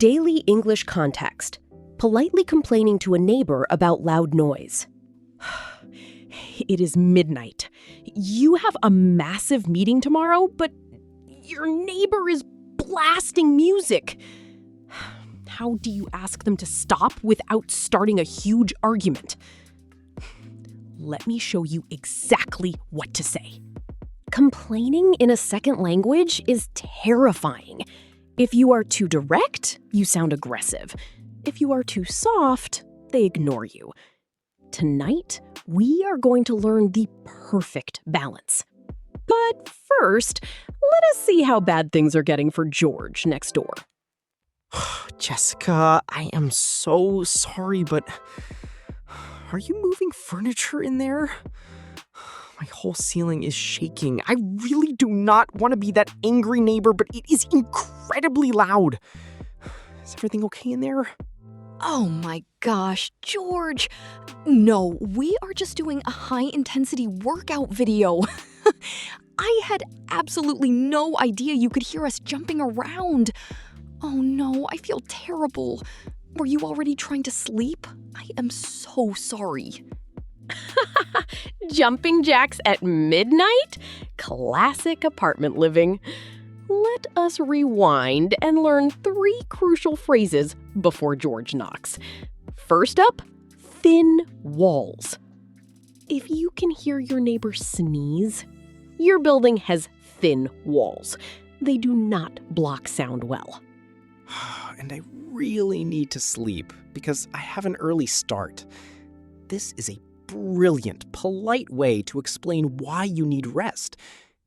Daily English context. Politely complaining to a neighbor about loud noise. It is midnight. You have a massive meeting tomorrow, but your neighbor is blasting music. How do you ask them to stop without starting a huge argument? Let me show you exactly what to say. Complaining in a second language is terrifying. If you are too direct, you sound aggressive. If you are too soft, they ignore you. Tonight, we are going to learn the perfect balance. But first, let us see how bad things are getting for George next door. Jessica, I am so sorry, but are you moving furniture in there? My whole ceiling is shaking. I really do not want to be that angry neighbor, but it is incredibly loud. Is everything okay in there? Oh my gosh, George. No, we are just doing a high-intensity workout video. I had absolutely no idea you could hear us jumping around. Oh no, I feel terrible. Were you already trying to sleep? I am so sorry. Jumping jacks at midnight? Classic apartment living. Let us rewind and learn 3 crucial phrases before George knocks. First up, thin walls. If you can hear your neighbor sneeze, your building has thin walls. They do not block sound well. And I really need to sleep because I have an early start. This is a brilliant, polite way to explain why you need rest.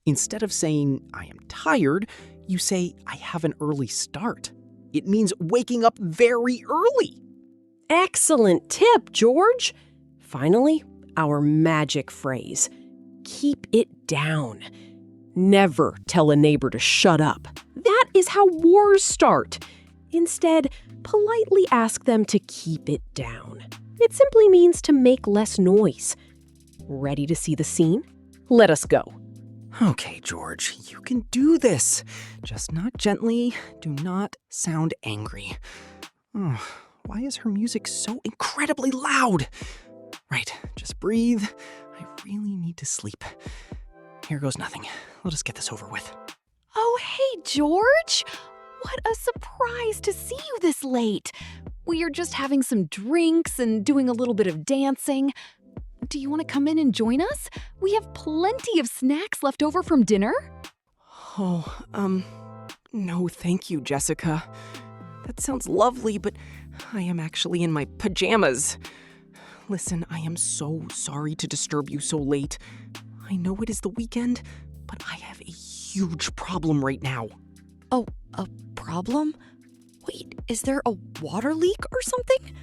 Instead of saying, I am tired, you say, I have an early start. It means waking up very early. Excellent tip, George. Finally, our magic phrase. Keep it down. Never tell a neighbor to shut up. That is how wars start. Instead, politely ask them to keep it down. It simply means to make less noise. Ready to see the scene? Let us go. Okay, George, you can do this. Just not gently. Do not sound angry. Oh, why is her music so incredibly loud? Right, just breathe. I really need to sleep. Here goes nothing. Let us get this over with. Oh, hey, George. What a surprise to see you this late. We are just having some drinks and doing a little bit of dancing. Do you want to come in and join us? We have plenty of snacks left over from dinner. Oh, no thank you, Jessica. That sounds lovely, but I am actually in my pajamas. Listen, I am so sorry to disturb you so late. I know it is the weekend, but I have a huge problem right now. Oh, a problem? Wait, is there a water leak or something?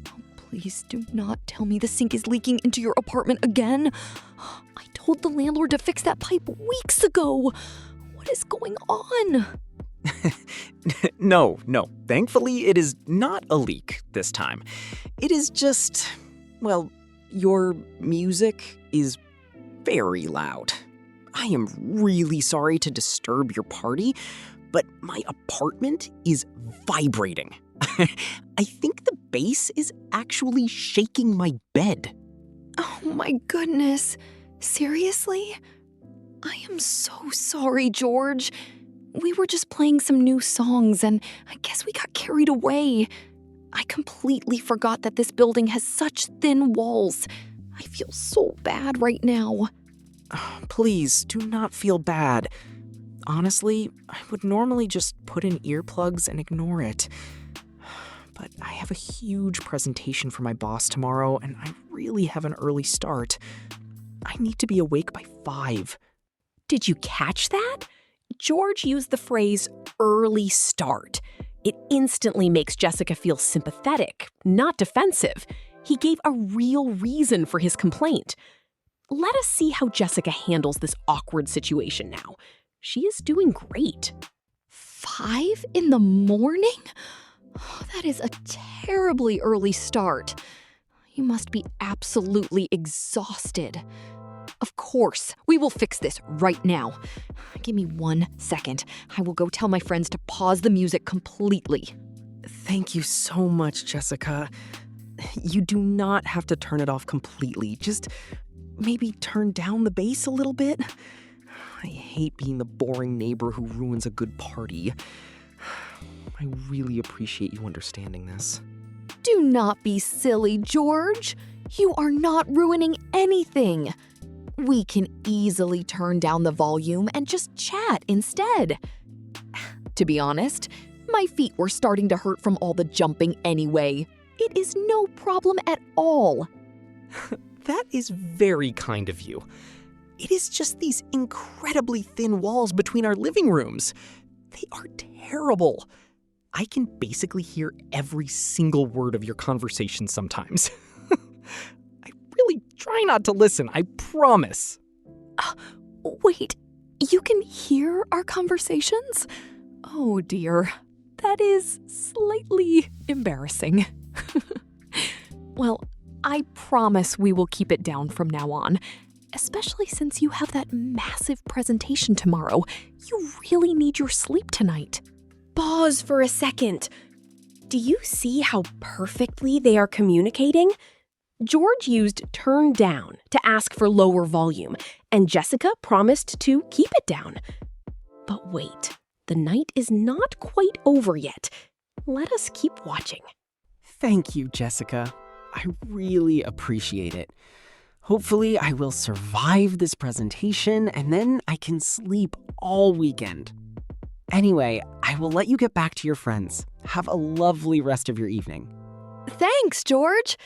Oh, please do not tell me the sink is leaking into your apartment again. I told the landlord to fix that pipe weeks ago. What is going on? No. Thankfully, it is not a leak this time. It is just, well, your music is very loud. I am really sorry to disturb your party, but my apartment is vibrating. I think the bass is actually shaking my bed. Oh my goodness. Seriously? I am so sorry, George. We were just playing some new songs and I guess we got carried away. I completely forgot that this building has such thin walls. I feel so bad right now. Please, do not feel bad. Honestly, I would normally just put in earplugs and ignore it. But I have a huge presentation for my boss tomorrow, and I really have an early start. I need to be awake by 5. Did you catch that? George used the phrase early start. It instantly makes Jessica feel sympathetic, not defensive. He gave a real reason for his complaint. Let us see how Jessica handles this awkward situation now. She is doing great. 5 in the morning? Oh, that is a terribly early start. You must be absolutely exhausted. Of course, we will fix this right now. Give me 1 second. I will go tell my friends to pause the music completely. Thank you so much, Jessica. You do not have to turn it off completely. Just maybe turn down the bass a little bit. I hate being the boring neighbor who ruins a good party. I really appreciate you understanding this. Do not be silly, George. You are not ruining anything. We can easily turn down the volume and just chat instead. To be honest, my feet were starting to hurt from all the jumping anyway. It is no problem at all. That is very kind of you. It is just these incredibly thin walls between our living rooms. They are terrible. I can basically hear every single word of your conversation sometimes. I really try not to listen, I promise. Wait, you can hear our conversations? Oh dear, that is slightly embarrassing. Well, I promise we will keep it down from now on, especially since you have that massive presentation tomorrow. You really need your sleep tonight. Pause for a second. Do you see how perfectly they are communicating? George used turn down to ask for lower volume, and Jessica promised to keep it down. But wait, the night is not quite over yet. Let us keep watching. Thank you, Jessica. I really appreciate it. Hopefully, I will survive this presentation and then I can sleep all weekend. Anyway, I will let you get back to your friends. Have a lovely rest of your evening. Thanks, George.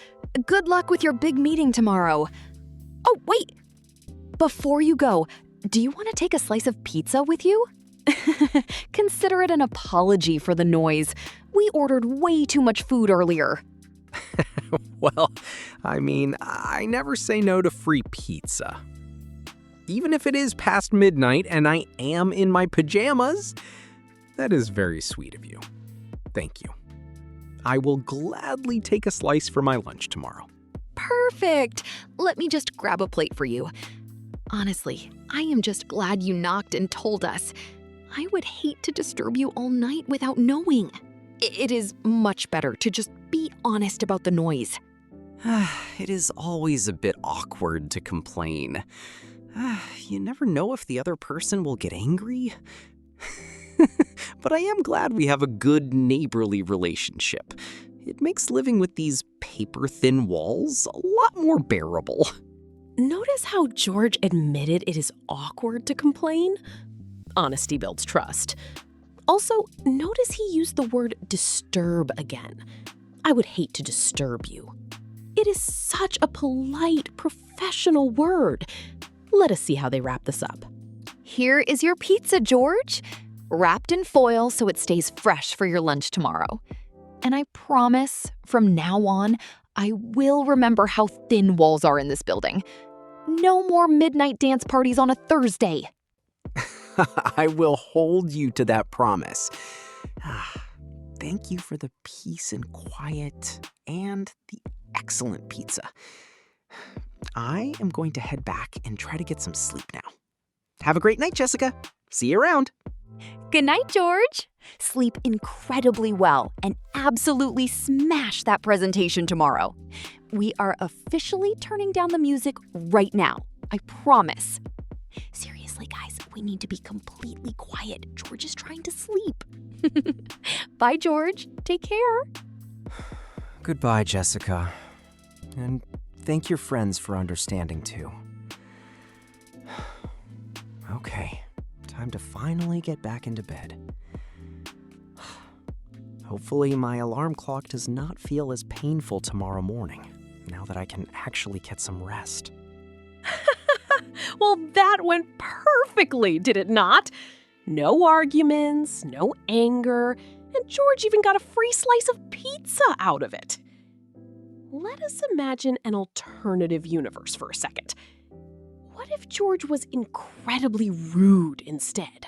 Good luck with your big meeting tomorrow. Oh, wait. Before you go, do you want to take a slice of pizza with you? Consider it an apology for the noise. We ordered way too much food earlier. Well, I mean, I never say no to free pizza. Even if it is past midnight and I am in my pajamas, that is very sweet of you. Thank you. I will gladly take a slice for my lunch tomorrow. Perfect. Let me just grab a plate for you. Honestly, I am just glad you knocked and told us. I would hate to disturb you all night without knowing. It is much better to just be honest about the noise. It is always a bit awkward to complain. You never know if the other person will get angry. But I am glad we have a good neighborly relationship. It makes living with these paper-thin walls a lot more bearable. Notice how George admitted it is awkward to complain? Honesty builds trust. Also, notice he used the word disturb again. I would hate to disturb you. It is such a polite, professional word. Let us see how they wrap this up. Here is your pizza, George. Wrapped in foil so it stays fresh for your lunch tomorrow. And I promise, from now on, I will remember how thin walls are in this building. No more midnight dance parties on a Thursday. I will hold you to that promise. Thank you for the peace and quiet and the excellent pizza. I am going to head back and try to get some sleep now. Have a great night, Jessica. See you around. Good night, George. Sleep incredibly well and absolutely smash that presentation tomorrow. We are officially turning down the music right now. I promise. Seriously, guys, we need to be completely quiet. George is trying to sleep. Bye, George. Take care. Goodbye, Jessica. And thank your friends for understanding, too. Okay, time to finally get back into bed. Hopefully my alarm clock does not feel as painful tomorrow morning, now that I can actually get some rest. Well, that went perfectly, did it not? No arguments, no anger, and George even got a free slice of pizza out of it. Let us imagine an alternative universe for a second. What if George was incredibly rude instead?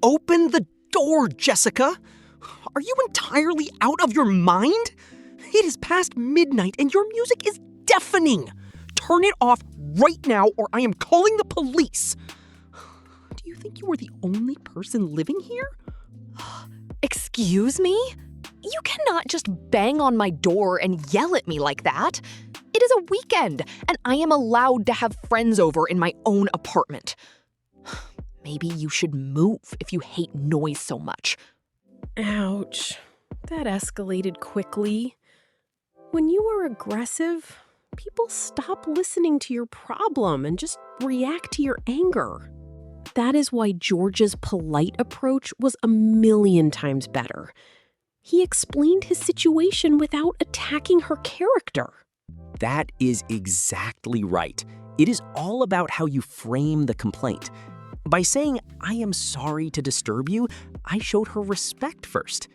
Open the door, Jessica! Are you entirely out of your mind? It is past midnight and your music is deafening! Turn it off right now or I am calling the police! Do you think you are the only person living here? Excuse me? You cannot just bang on my door and yell at me like that. It is a weekend, and I am allowed to have friends over in my own apartment. Maybe you should move if you hate noise so much. Ouch. That escalated quickly. When you are aggressive, people stop listening to your problem and just react to your anger. That is why George's polite approach was 1,000,000 times better. He explained his situation without attacking her character. That is exactly right. It is all about how you frame the complaint. By saying, "I am sorry to disturb you," I showed her respect first.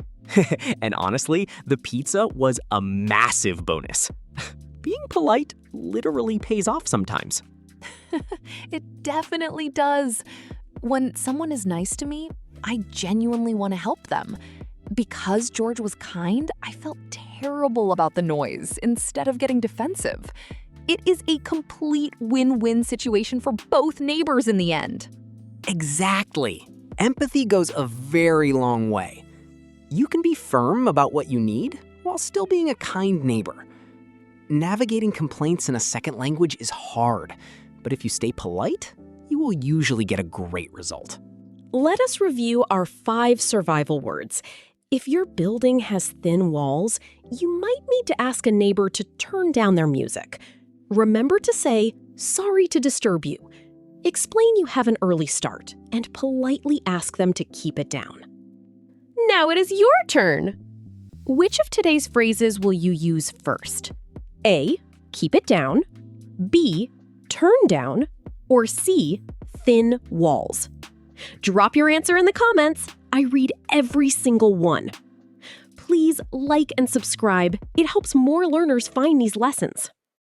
And honestly, the pizza was a massive bonus. Being polite literally pays off sometimes. It definitely does. When someone is nice to me, I genuinely want to help them. Because George was kind, I felt terrible about the noise instead of getting defensive. It is a complete win-win situation for both neighbors in the end. Exactly. Empathy goes a very long way. You can be firm about what you need while still being a kind neighbor. Navigating complaints in a second language is hard, but if you stay polite, you will usually get a great result. Let us review our 5 survival words. If your building has thin walls, you might need to ask a neighbor to turn down their music. Remember to say, "Sorry to disturb you." Explain you have an early start, and politely ask them to keep it down. Now it is your turn. Which of today's phrases will you use first? A, keep it down. B, turn down. Or C, thin walls. Drop your answer in the comments. I read every single one. Please like and subscribe. It helps more learners find these lessons.